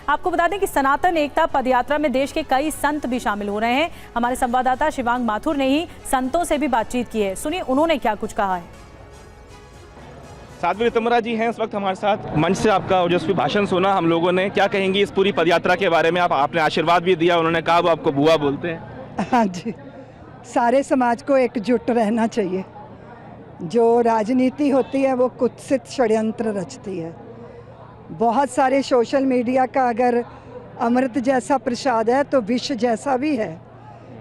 आपको बता दें कि सनातन एकता पदयात्रा में देश के कई संत भी शामिल हो रहे हैं। हमारे संवाददाता शिवांग माथुर ने ही संतों से भी बातचीत की है, सुनिए उन्होंने क्या कुछ कहा है। साध्वी रितुमरा जी हैं इस वक्त हमारे साथ। मंच से आपका ओजस्वी भाषण सुना हम लोगों ने, क्या कहेंगी इस पूरी पदयात्रा के बारे में? आपने आशीर्वाद भी दिया, उन्होंने कहा वो आपको बुआ बोलते हैं। हाँ जी, सारे समाज को एकजुट रहना चाहिए। जो राजनीति होती है वो कुत्सित षड्यंत्र रचती है। बहुत सारे सोशल मीडिया का अगर अमृत जैसा प्रसाद है तो विष जैसा भी है।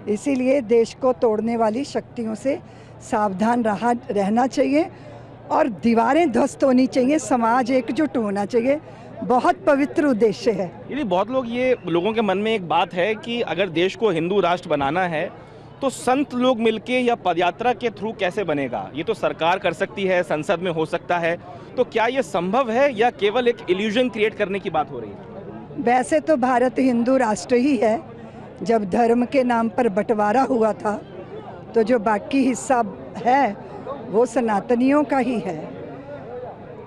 इसीलिए देश को तोड़ने वाली शक्तियों से सावधान रहना चाहिए और दीवारें ध्वस्त होनी चाहिए, समाज एकजुट होना चाहिए। बहुत पवित्र उद्देश्य है। यदि बहुत लोगों के मन में एक बात है कि अगर देश को हिंदू राष्ट्र बनाना है तो संत लोग मिलके या पदयात्रा के थ्रू कैसे बनेगा? ये तो सरकार कर सकती है, संसद में हो सकता है, तो क्या ये संभव है या केवल एक इल्यूजन क्रिएट करने की बात हो रही है? वैसे तो भारत हिंदू राष्ट्र ही है। जब धर्म के नाम पर बंटवारा हुआ था तो जो बाकी हिस्सा है वो सनातनियों का ही है।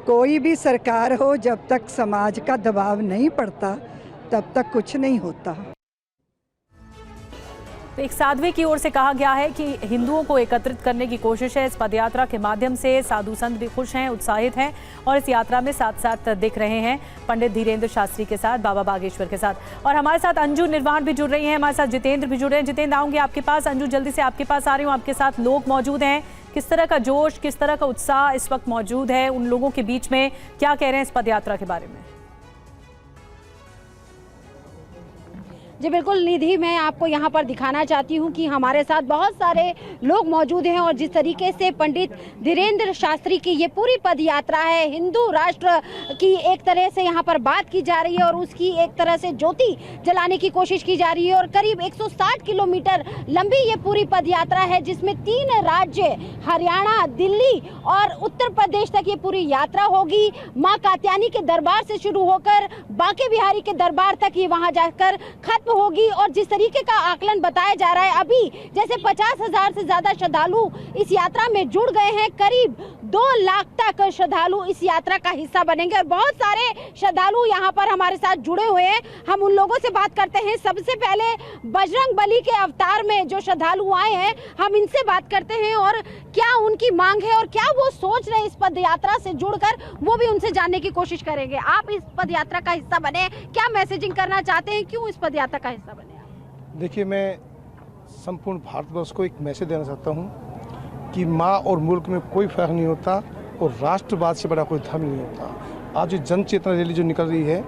कोई भी सरकार हो, जब तक समाज का दबाव नहीं पड़ता तब तक कुछ नहीं होता। तो एक साध्वी की ओर से कहा गया है कि हिंदुओं को एकत्रित करने की कोशिश है। इस पदयात्रा के माध्यम से साधु संत भी खुश हैं, उत्साहित हैं और इस यात्रा में साथ साथ दिख रहे हैं पंडित धीरेन्द्र शास्त्री के साथ, बाबा बागेश्वर के साथ। और हमारे साथ अंजू निर्वाण भी जुड़ रही हैं, हमारे साथ जितेंद्र भी जुड़ रहे हैं। जितेंद्र, आऊंगे आपके पास। अंजू, जल्दी से आपके पास आ रही हूँ। आपके साथ लोग मौजूद हैं, किस तरह का जोश, किस तरह का उत्साह इस वक्त मौजूद है उन लोगों के बीच में? क्या कह रहे हैं इस पदयात्रा के बारे में? जी बिल्कुल निधि, मैं आपको यहाँ पर दिखाना चाहती हूँ कि हमारे साथ बहुत सारे लोग मौजूद हैं और जिस तरीके से पंडित धीरेन्द्र शास्त्री की ये पूरी पद यात्रा है, हिंदू राष्ट्र की एक तरह से यहाँ पर बात की जा रही है और उसकी एक तरह से ज्योति जलाने की कोशिश की जा रही है। और करीब 160 किलोमीटर लंबी ये पूरी पद यात्रा है जिसमें 3 राज्य हरियाणा, दिल्ली और उत्तर प्रदेश तक ये पूरी यात्रा होगी। माँ कात्यायनी के दरबार से शुरू होकर बांके बिहारी के दरबार तक ये वहाँ जाकर खत्म होगी। और जिस तरीके का आकलन बताया जा रहा है अभी, जैसे 50,000 से ज्यादा श्रद्धालु इस यात्रा में जुड़ गए हैं। करीब 2 लाख तक श्रद्धालु इस यात्रा का हिस्सा बनेंगे और बहुत सारे श्रद्धालु यहाँ पर हमारे साथ जुड़े हुए हैं। हम उन लोगों से बात करते हैं। सबसे पहले बजरंग बली के अवतार में जो श्रद्धालु आए हैं, हम इनसे बात करते हैं और क्या उनकी मांग है और क्या वो सोच रहे हैं इस पद यात्रा से जुड़कर, वो भी उनसे जानने की कोशिश करेंगे। आप इस पद यात्रा का हिस्सा बने, क्या मैसेजिंग करना चाहते हैं, क्यों इस पद यात्रा का हिस्सा बने? देखिए, मैं संपूर्ण भारतवर्ष को एक मैसेज देना चाहता हूँ कि माँ और मुल्क में कोई फर्क नहीं होता और राष्ट्रवाद से बड़ा कोई धर्म नहीं होता। आज जो जन चेतना रैली जो निकल रही है,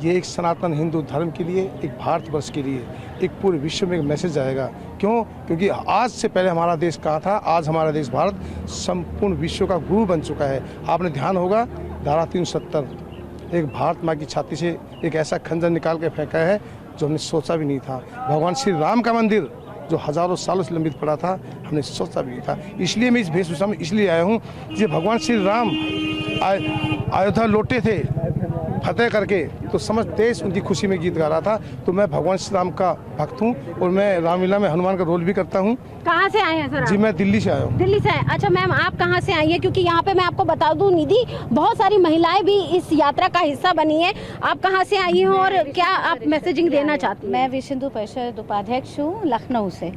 ये एक सनातन हिंदू धर्म के लिए, एक भारतवर्ष के लिए, एक पूरे विश्व में एक मैसेज आएगा। क्यों? क्योंकि आज से पहले हमारा देश कहाँ था, आज हमारा देश भारत संपूर्ण विश्व का गुरु बन चुका है। आपने ध्यान होगा, धारा 370 एक भारत माँ की छाती से एक ऐसा खंजर निकाल के फेंका है जो हमने सोचा भी नहीं था। भगवान श्री राम का मंदिर जो हजारों सालों से लंबित पड़ा था, हमने सोचा भी नहीं था। इसलिए मैं इस वेशभूषा में इसलिए आया हूँ कि भगवान श्री राम अयोध्या लौटे थे फतेह करके, तो समझ देश उनकी खुशी में गीत गा रहा था। तो मैं भगवान श्री राम का भक्त हूँ और मैं रामलीला में हनुमान का रोल भी करता हूँ। कहाँ से आए हैं सर? जी, मैं दिल्ली से आया हूँ। दिल्ली से? अच्छा मैम, आप कहाँ से आई हैं? क्योंकि यहाँ पे मैं आपको बता दूँ निधि, बहुत सारी महिलाएं भी इस यात्रा का हिस्सा बनी है। आप कहाँ से आई हैं और क्या आप मैसेजिंग देना चाहती हैं? मैं विश्व हिंदू परिषद उपाध्यक्ष हूँ लखनऊ से,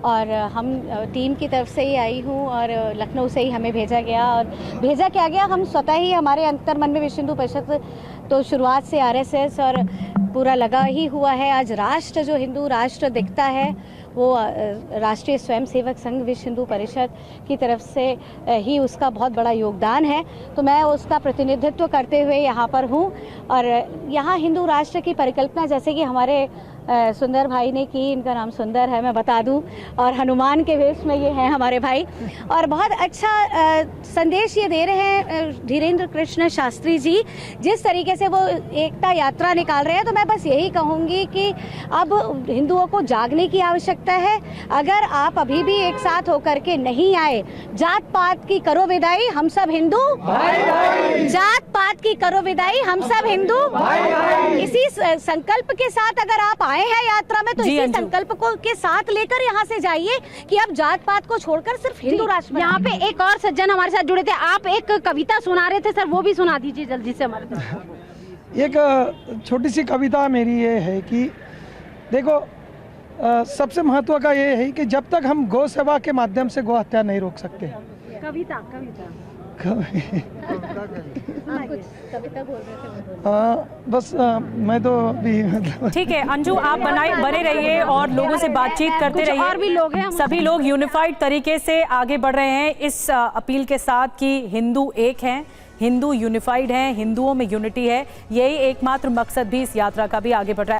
और हम टीम की तरफ से ही आई हूँ और लखनऊ से ही हमें भेजा गया और भेजा क्या गया, हम स्वतः ही, हमारे अंतर मन में विश्व हिंदू परिषद तो शुरुआत से आरएसएस और पूरा लगा ही हुआ है। आज राष्ट्र जो हिंदू राष्ट्र दिखता है वो राष्ट्रीय स्वयंसेवक संघ विश्व हिंदू परिषद की तरफ से ही उसका बहुत बड़ा योगदान है। तो मैं उसका प्रतिनिधित्व करते हुए यहाँ पर हूँ और यहाँ हिंदू राष्ट्र की परिकल्पना, जैसे कि हमारे सुंदर भाई ने की, इनका नाम सुंदर है मैं बता दूं, और हनुमान के वेश में ये हैं हमारे भाई, और बहुत अच्छा संदेश ये दे रहे हैं धीरेन्द्र कृष्ण शास्त्री जी, जिस तरीके से वो एकता यात्रा निकाल रहे हैं। तो मैं बस यही कहूँगी कि अब हिंदुओं को जागने की आवश्यकता है। अगर आप अभी भी एक साथ होकर के नहीं आए, जात पात की करो विदाई, हम सब हिंदू, जात पात की करो विदाई, हम सब हिंदू, इसी संकल्प के साथ अगर आप आए हैं यात्रा में तो इसी संकल्प को के साथ लेकर यहाँ से जाइए कि अब जात पात को छोड़कर सिर्फ हिंदू राष्ट्र। यहाँ पे एक और सज्जन हमारे साथ जुड़े थे, आप एक कविता सुना रहे थे सर, वो भी सुना दीजिए जल्दी से हमारे। एक छोटी सी कविता मेरी ये है कि देखो सबसे महत्व का ये है कि जब तक हम गौ सेवा के माध्यम से गौ हत्या नहीं रोक सकते, कविता कविता बोल रहे थे बस मैं तो अभी मतलब ठीक है अंजू, आप बने रहिए और लोगों से बातचीत करते रहिए। और भी लोग हैं, सभी लोग यूनिफाइड तरीके से आगे बढ़ रहे हैं इस अपील के साथ कि हिंदू एक हैं, हिंदू यूनिफाइड हैं, हिंदुओं में यूनिटी है। यही एकमात्र मकसद भी इस यात्रा का भी आगे बढ़ रहा है।